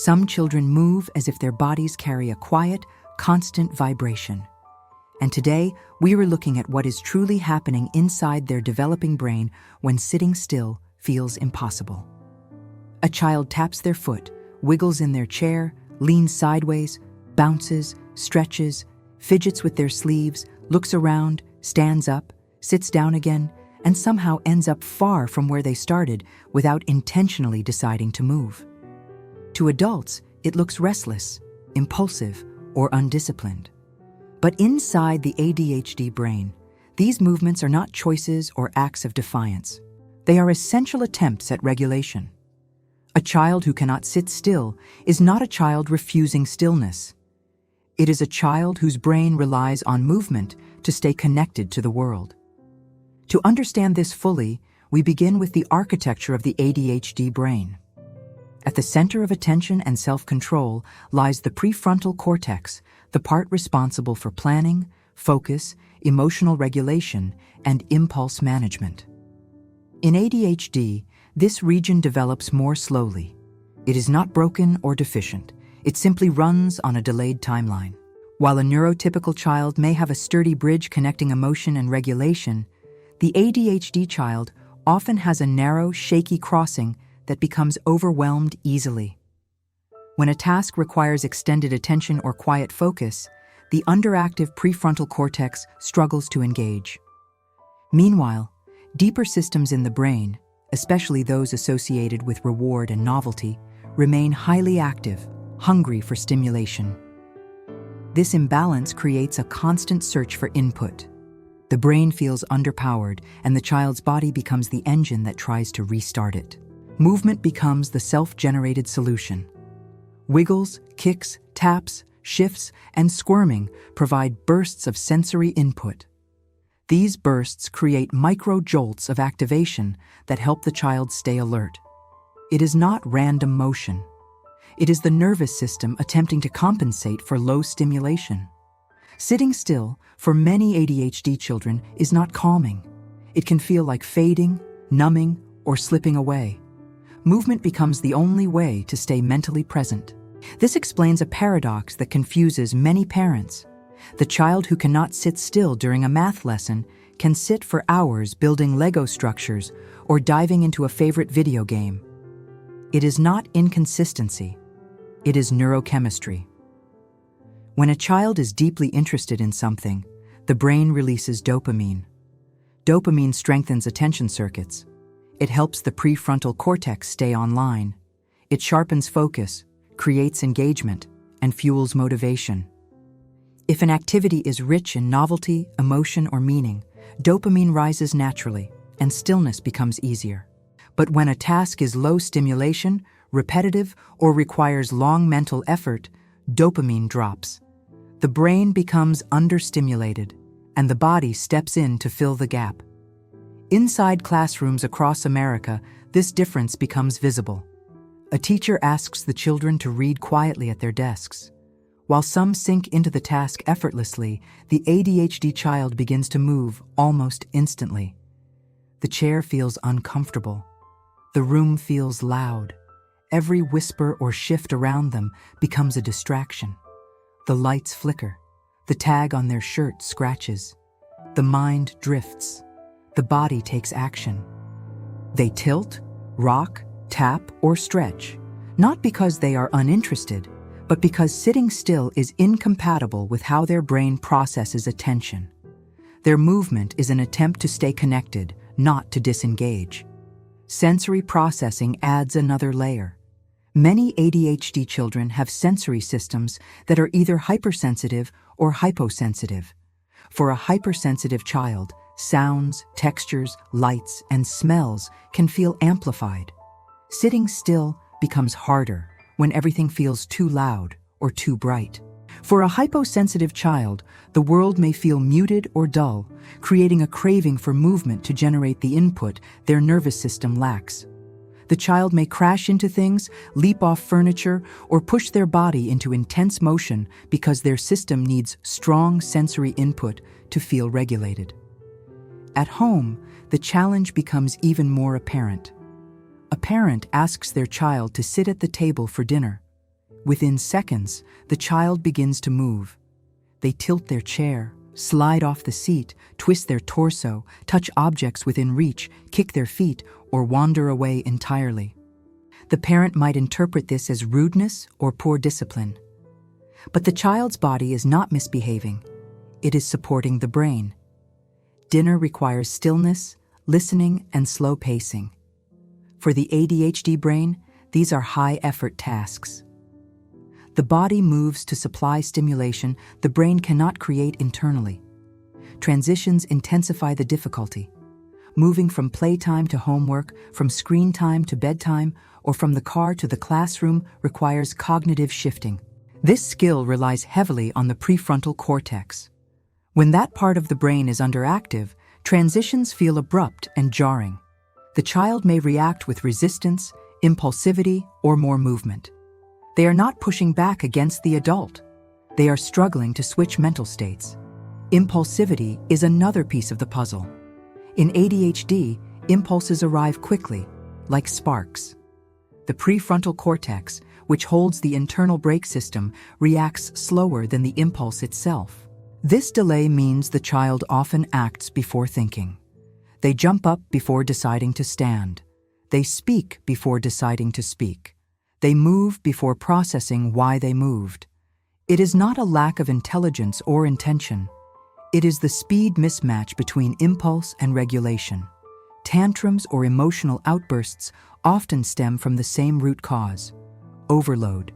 Some children move as if their bodies carry a quiet, constant vibration. And today, we are looking at what is truly happening inside their developing brain when sitting still feels impossible. A child taps their foot, wiggles in their chair, leans sideways, bounces, stretches, fidgets with their sleeves, looks around, stands up, sits down again, and somehow ends up far from where they started without intentionally deciding to move. To adults, it looks restless, impulsive, or undisciplined. But inside the ADHD brain, these movements are not choices or acts of defiance. They are essential attempts at regulation. A child who cannot sit still is not a child refusing stillness. It is a child whose brain relies on movement to stay connected to the world. To understand this fully, we begin with the architecture of the ADHD brain. At the center of attention and self-control lies the prefrontal cortex, the part responsible for planning, focus, emotional regulation, and impulse management. In ADHD, this region develops more slowly. It is not broken or deficient. It simply runs on a delayed timeline. While a neurotypical child may have a sturdy bridge connecting emotion and regulation, the ADHD child often has a narrow, shaky crossing that becomes overwhelmed easily. When a task requires extended attention or quiet focus, the underactive prefrontal cortex struggles to engage. Meanwhile, deeper systems in the brain, especially those associated with reward and novelty, remain highly active, hungry for stimulation. This imbalance creates a constant search for input. The brain feels underpowered, and the child's body becomes the engine that tries to restart it. Movement becomes the self-generated solution. Wiggles, kicks, taps, shifts, and squirming provide bursts of sensory input. These bursts create micro-jolts of activation that help the child stay alert. It is not random motion. It is the nervous system attempting to compensate for low stimulation. Sitting still, for many ADHD children, is not calming. It can feel like fading, numbing, or slipping away. Movement becomes the only way to stay mentally present. This explains a paradox that confuses many parents. The child who cannot sit still during a math lesson can sit for hours building Lego structures or diving into a favorite video game. It is not inconsistency. It is neurochemistry. When a child is deeply interested in something, the brain releases dopamine. Dopamine strengthens attention circuits. It helps the prefrontal cortex stay online. It sharpens focus, creates engagement, and fuels motivation. If an activity is rich in novelty, emotion, or meaning, dopamine rises naturally, and stillness becomes easier. But when a task is low stimulation, repetitive, or requires long mental effort, dopamine drops. The brain becomes understimulated, and the body steps in to fill the gap. Inside classrooms across America, this difference becomes visible. A teacher asks the children to read quietly at their desks. While some sink into the task effortlessly, the ADHD child begins to move almost instantly. The chair feels uncomfortable. The room feels loud. Every whisper or shift around them becomes a distraction. The lights flicker. The tag on their shirt scratches. The mind drifts. The body takes action. They tilt, rock, tap, or stretch, not because they are uninterested, but because sitting still is incompatible with how their brain processes attention. Their movement is an attempt to stay connected, not to disengage. Sensory processing adds another layer. Many ADHD children have sensory systems that are either hypersensitive or hyposensitive. For a hypersensitive child, sounds, textures, lights, and smells can feel amplified. Sitting still becomes harder when everything feels too loud or too bright. For a hyposensitive child, the world may feel muted or dull, creating a craving for movement to generate the input their nervous system lacks. The child may crash into things, leap off furniture, or push their body into intense motion because their system needs strong sensory input to feel regulated. At home, the challenge becomes even more apparent. A parent asks their child to sit at the table for dinner. Within seconds, the child begins to move. They tilt their chair, slide off the seat, twist their torso, touch objects within reach, kick their feet, or wander away entirely. The parent might interpret this as rudeness or poor discipline. But the child's body is not misbehaving. It is supporting the brain. Dinner requires stillness, listening, and slow pacing. For the ADHD brain, these are high-effort tasks. The body moves to supply stimulation the brain cannot create internally. Transitions intensify the difficulty. Moving from playtime to homework, from screen time to bedtime, or from the car to the classroom requires cognitive shifting. This skill relies heavily on the prefrontal cortex. When that part of the brain is underactive, transitions feel abrupt and jarring. The child may react with resistance, impulsivity, or more movement. They are not pushing back against the adult. They are struggling to switch mental states. Impulsivity is another piece of the puzzle. In ADHD, impulses arrive quickly, like sparks. The prefrontal cortex, which holds the internal brake system, reacts slower than the impulse itself. This delay means the child often acts before thinking. They jump up before deciding to stand. They speak before deciding to speak. They move before processing why they moved. It is not a lack of intelligence or intention. It is the speed mismatch between impulse and regulation. Tantrums or emotional outbursts often stem from the same root cause: overload.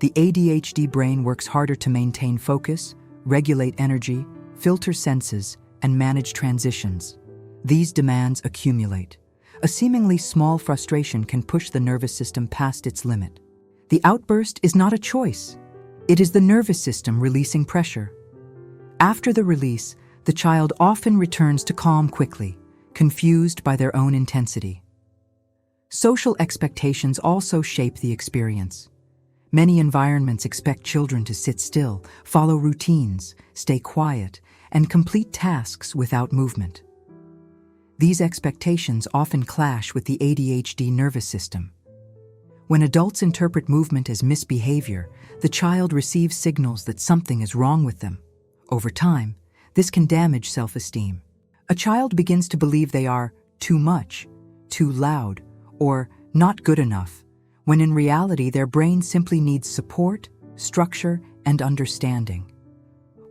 The ADHD brain works harder to maintain focus, regulate energy, filter senses, and manage transitions. These demands accumulate. A seemingly small frustration can push the nervous system past its limit. The outburst is not a choice. It is the nervous system releasing pressure. After the release, the child often returns to calm quickly, confused by their own intensity. Social expectations also shape the experience. Many environments expect children to sit still, follow routines, stay quiet, and complete tasks without movement. These expectations often clash with the ADHD nervous system. When adults interpret movement as misbehavior, the child receives signals that something is wrong with them. Over time, this can damage self-esteem. A child begins to believe they are too much, too loud, or not good enough, when in reality their brain simply needs support, structure, and understanding.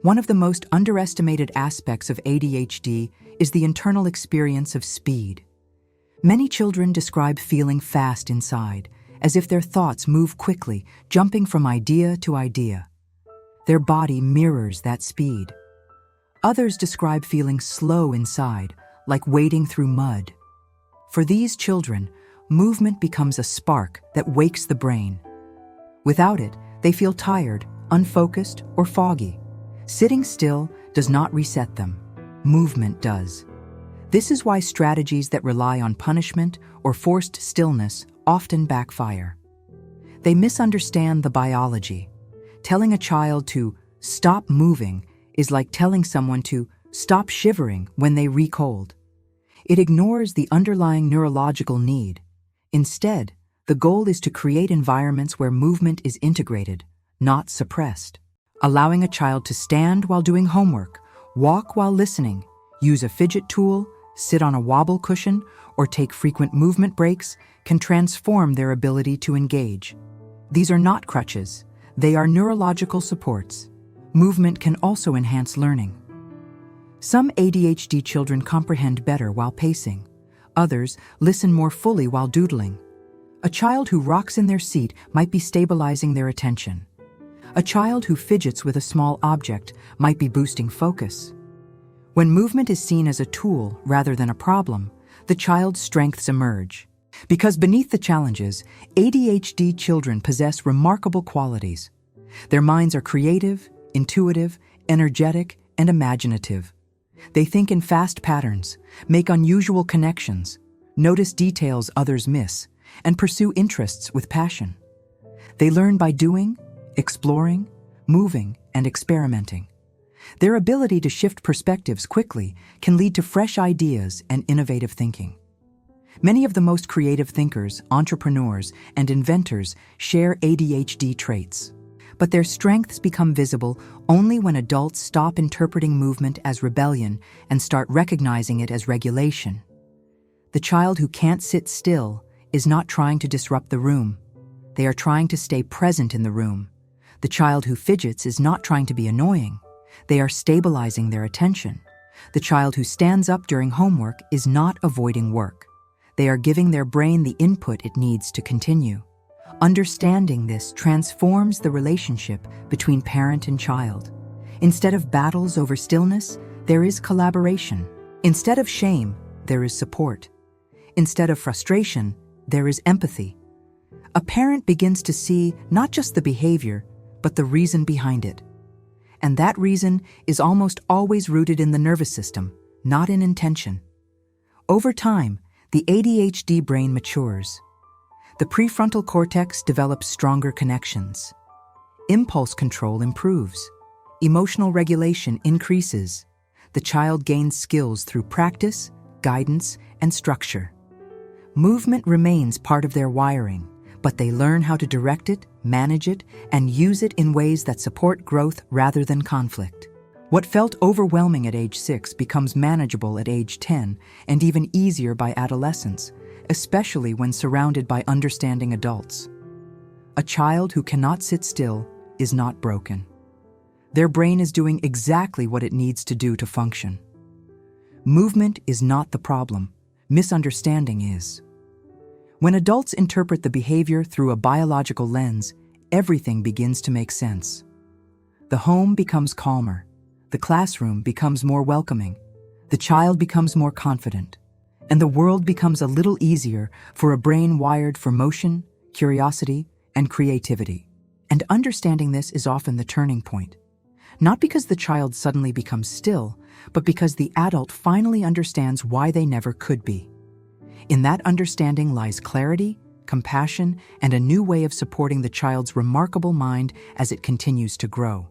One of the most underestimated aspects of ADHD is the internal experience of speed. Many children describe feeling fast inside, as if their thoughts move quickly, jumping from idea to idea. Their body mirrors that speed. Others describe feeling slow inside, like wading through mud. For these children, movement becomes a spark that wakes the brain. Without it, they feel tired, unfocused, or foggy. Sitting still does not reset them. Movement does. This is why strategies that rely on punishment or forced stillness often backfire. They misunderstand the biology. Telling a child to stop moving is like telling someone to stop shivering when they recold. It ignores the underlying neurological need. Instead, the goal is to create environments where movement is integrated, not suppressed. Allowing a child to stand while doing homework, walk while listening, use a fidget tool, sit on a wobble cushion, or take frequent movement breaks can transform their ability to engage. These are not crutches. They are neurological supports. Movement can also enhance learning. Some ADHD children comprehend better while pacing. Others listen more fully while doodling. A child who rocks in their seat might be stabilizing their attention. A child who fidgets with a small object might be boosting focus. When movement is seen as a tool rather than a problem, the child's strengths emerge. Because beneath the challenges, ADHD children possess remarkable qualities. Their minds are creative, intuitive, energetic, and imaginative. They think in fast patterns, make unusual connections, notice details others miss, and pursue interests with passion. They learn by doing, exploring, moving, and experimenting. Their ability to shift perspectives quickly can lead to fresh ideas and innovative thinking. Many of the most creative thinkers, entrepreneurs, and inventors share ADHD traits. But their strengths become visible only when adults stop interpreting movement as rebellion and start recognizing it as regulation. The child who can't sit still is not trying to disrupt the room. They are trying to stay present in the room. The child who fidgets is not trying to be annoying. They are stabilizing their attention. The child who stands up during homework is not avoiding work. They are giving their brain the input it needs to continue. Understanding this transforms the relationship between parent and child. Instead of battles over stillness, there is collaboration. Instead of shame, there is support. Instead of frustration, there is empathy. A parent begins to see not just the behavior, but the reason behind it. And that reason is almost always rooted in the nervous system, not in intention. Over time, the ADHD brain matures. The prefrontal cortex develops stronger connections. Impulse control improves. Emotional regulation increases. The child gains skills through practice, guidance, and structure. Movement remains part of their wiring, but they learn how to direct it, manage it, and use it in ways that support growth rather than conflict. What felt overwhelming at age 6 becomes manageable at age 10 and even easier by adolescence, especially when surrounded by understanding adults. A child who cannot sit still is not broken. Their brain is doing exactly what it needs to do to function. Movement is not the problem. Misunderstanding is. When adults interpret the behavior through a biological lens, everything begins to make sense. The home becomes calmer. The classroom becomes more welcoming. The child becomes more confident. And the world becomes a little easier for a brain wired for motion, curiosity, and creativity. And understanding this is often the turning point. Not because the child suddenly becomes still, but because the adult finally understands why they never could be. In that understanding lies clarity, compassion, and a new way of supporting the child's remarkable mind as it continues to grow.